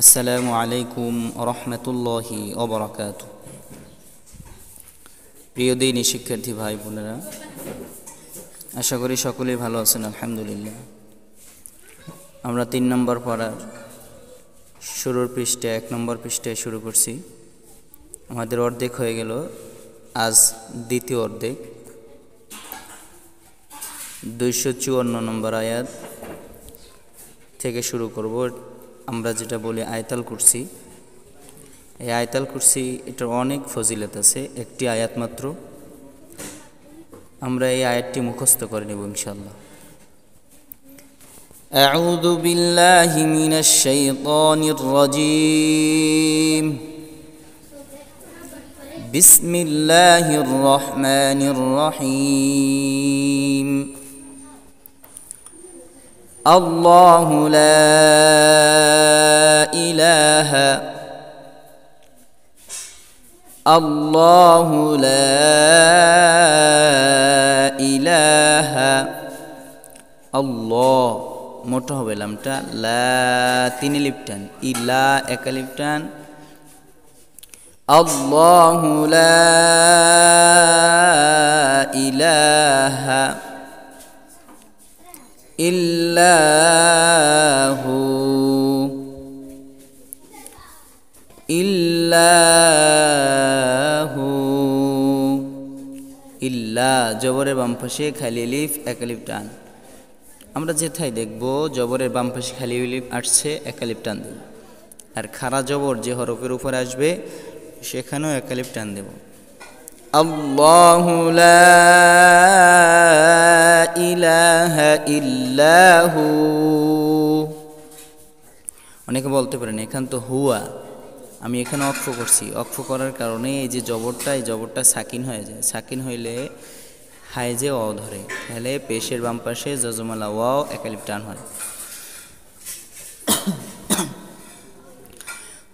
আসসালামু আলাইকুম রহমতুল্লাহি ওবরাকাতুহু। প্রিয় দিনী শিক্ষার্থী ভাই বোনেরা, আশা করি সকলেই ভালো আছেন। আলহামদুলিল্লাহ। আমরা ৩ নম্বর পড়ার শুরুর পৃষ্ঠা ১ নম্বর পৃষ্ঠায় শুরু করছি। আমাদের অর্ধেক হয়ে গেল, আজ দ্বিতীয় অর্ধেক ২৫৪ নম্বর আয়াত থেকে শুরু করব। আমরা যেটা বলি আয়াতুল কুরসি, এই আয়াতুল কুরসি এটার অনেক ফজিলত আছে। একটি আয়াত মাত্র, আমরা এই আয়াতটি মুখস্থ করে নেব ইনশাআল্লাহ। আউযু বিল্লাহি মিনাশ শাইতানির রাজীম। বিসমিল্লাহির রহমানির রহিম। আল্লাহু লা ইলাহা আল্লাহু লা ইলাহা আল্লাহ মোটা হবে লামটা, লা ৩ লিপ টান, ইলা ১ লিপ টান। আল্লাহু লা ইলাহা ইল্লাহু ইল্লাহু ইল্লা জবরের বাম পাশে খালি লিফ ১ লিফ টান। আমরা যেথায় দেখব জবরের বাম পাশে খালি লিফ আসছে ১ লিফ টান দেব, আর খাড়া জবর যে হরফের উপরে আসবে সেখানেও ১ লিফ টান দেব। আল্লাহু লা ইলাহা ইল্লাহু। অনেকে বলতে পারেন এখান তো হুয়া, আমি এখানে অক্ফ করছি। অক্ফ করার কারণে এই যে জবরটা সাকিন হয়ে যায়। সাকিন হইলে হাইজে অ ধরে, তাহলে পেশের বাম পাশে জজমালা ওয়াও ১ লিফ টান হয়।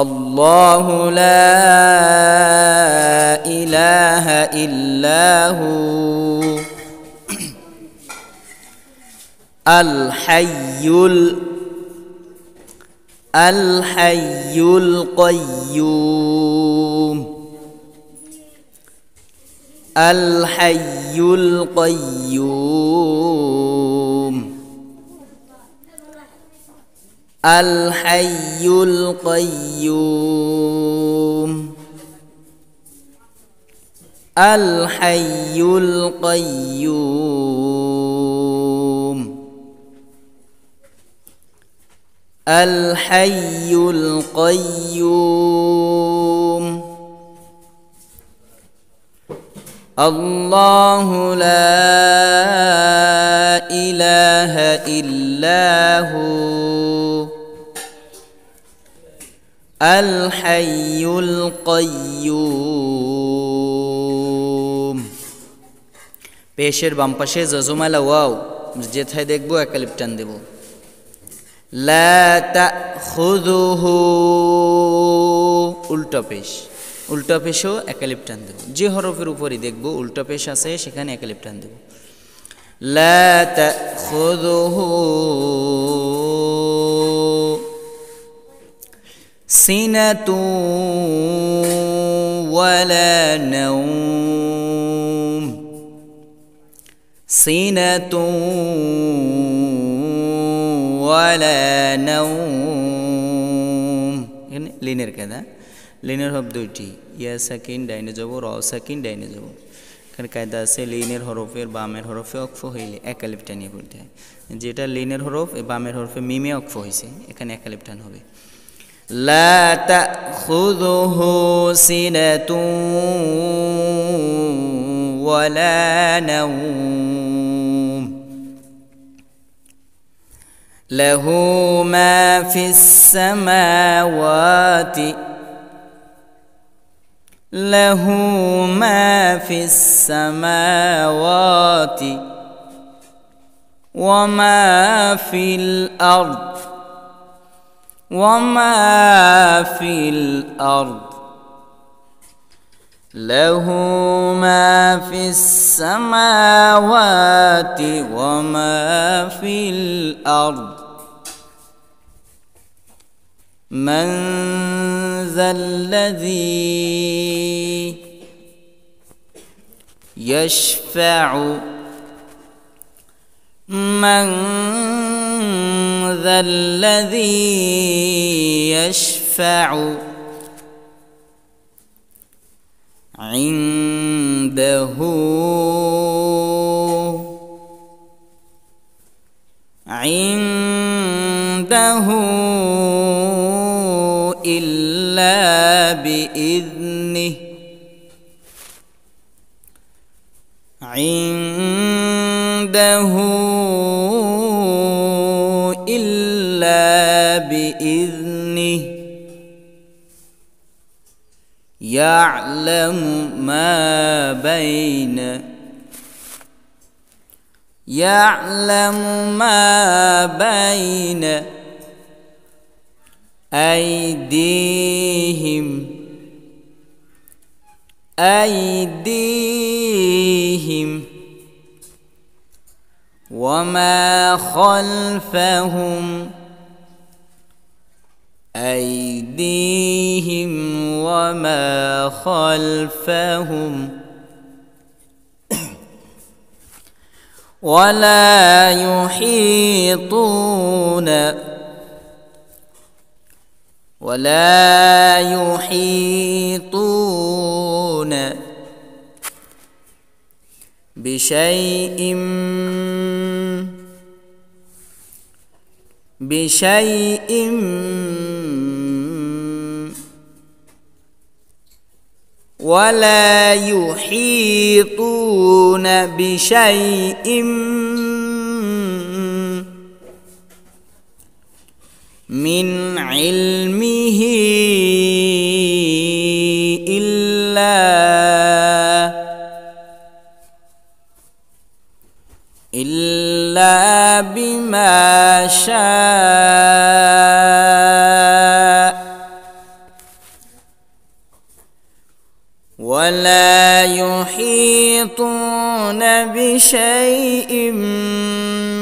আল্লাহু লা ইলাহা ইল্লাহু আল হাইয়ুল কাইয়্যুম আল হাইয়ুল কাইয়্যুম আল হাইয়ুল কাইয়্যুম আল হাইয়ুল কাইয়্যুম আল হাইয়ুল কাইয়্যুম। আল্লাহু লা ইলাহা ইল্লাহু আল হাইয়ুল কাইয়্যুম। পেশের বাম পাশে জজমালা ওয়াও যেথায় দেখব ১ লিফ টান দেব। লা তাখুযুহু উল্টা পেশও ১ লিফ টান দেব। যে হরফের উপরই দেখব উল্টা পেশ আছে সেখানে ১ লিফ টান দেব। লা তাখুযুহু সিনাতু ওয়ালা নাওম সিনাতু ওয়ালা নাওম। এখানে লিনের কায়দা, লিনের হরফ ২টি, ইয়া সাকিন ডাইনে জবর, র সাকিন ডাইনে জবর। এখানে কায়দা আছে লিনের হরফের বামের হরফে অক্ফ হইলে ১ লিফ টানিয়ে পড়তে হয়। যেটা লিনের হরফ বামের হরফে মিমে অক্ফ হয়েছে, এখানে ১ লিফ টান হবে। লা তাখুযুহু সিনাতুন ওয়ালা নাওম লাহু মা ফিস সামাওয়াতি লাহু মা ফিস সামাওয়াতি ওয়া মা ফিল আরদ وما في الأرض له ما في السماوات وما في الأرض من ذا الذي يشفع من ذا الذي يشفع عنده إلا بإذنه عنده إلا بإذنه يعلم ما بين أيديهم وما خلفهم ولا يحيطون بشيء من علمه إلا بما شاء ولا يحيطون بشيء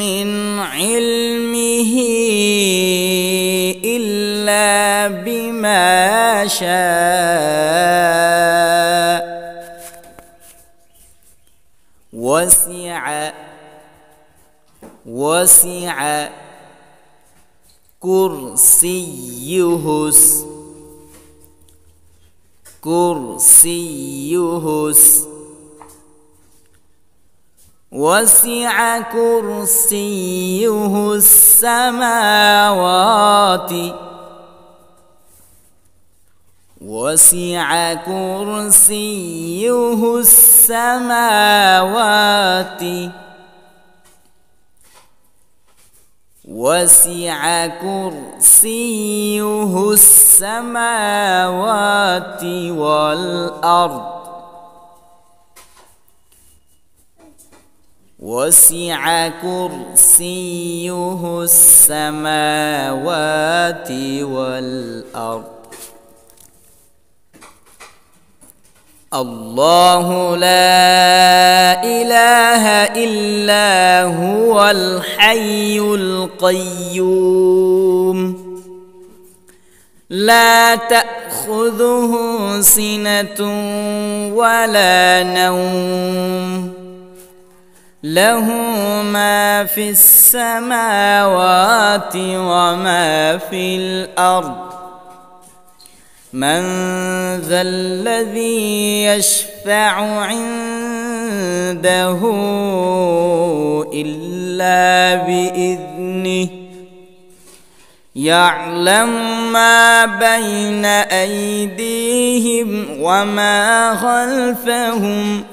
من علمه إلا بما شاء وسع كرسيه السماوات والأرض وسع كرسيه السماوات والأرض الله لا إله إلا هو الحي القيوم لا تأخذه سنة ولا نوم له ما في السماوات وما في الأرض من ذا الذي يشفع عنده إلا بإذنه يعلم ما بين أيديهم وما خلفهم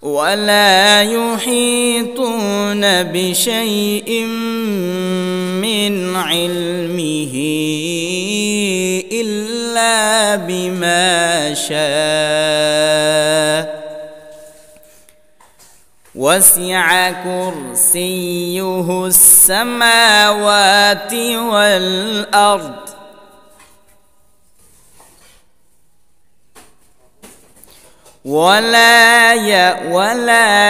ولا يحيطون بشيء من علمه إلا بما شاء وسع كرسيه السماوات والأرض ولا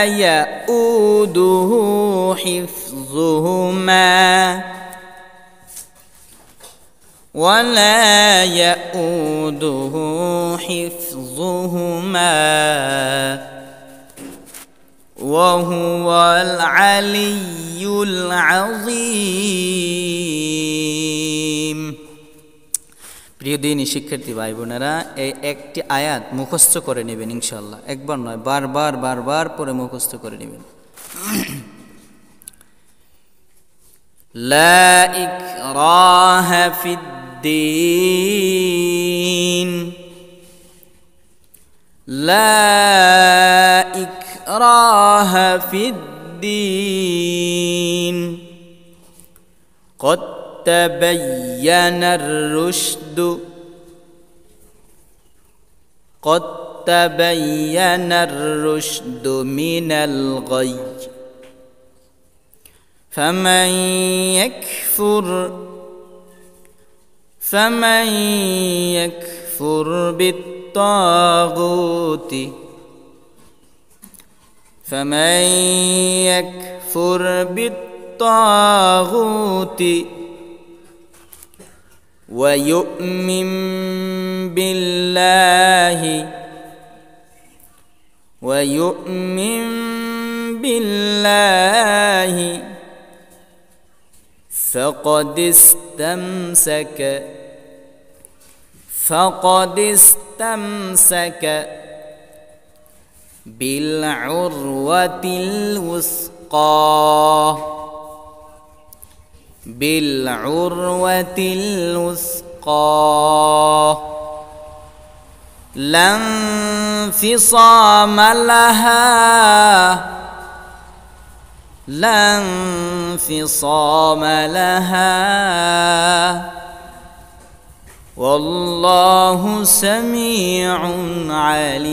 يؤوده حفظهما ولا يؤوده حفظهما وهو العلي العظيم প্রিয় দিনী শিক্ষার্থী ভাই বোনেরা এই একটি আয়াত মুখস্থ করে নেবেন ইনশাআল্লাহ একবার নয় বারবার পরে মুখস্থ করে নেবেন লা ইকরাহা ফিদ্দীন লা ইকরাহা ফিদ্দীন قد تبين الرشد قد تبين الرشد من الغي فمن يكفر بالطاغوت ويؤمن بالله فقد استمسك بالعروة الوثقى لا انفصام لها والله سميع عليم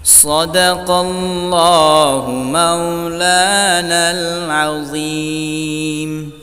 صدق الله مولانا العظيم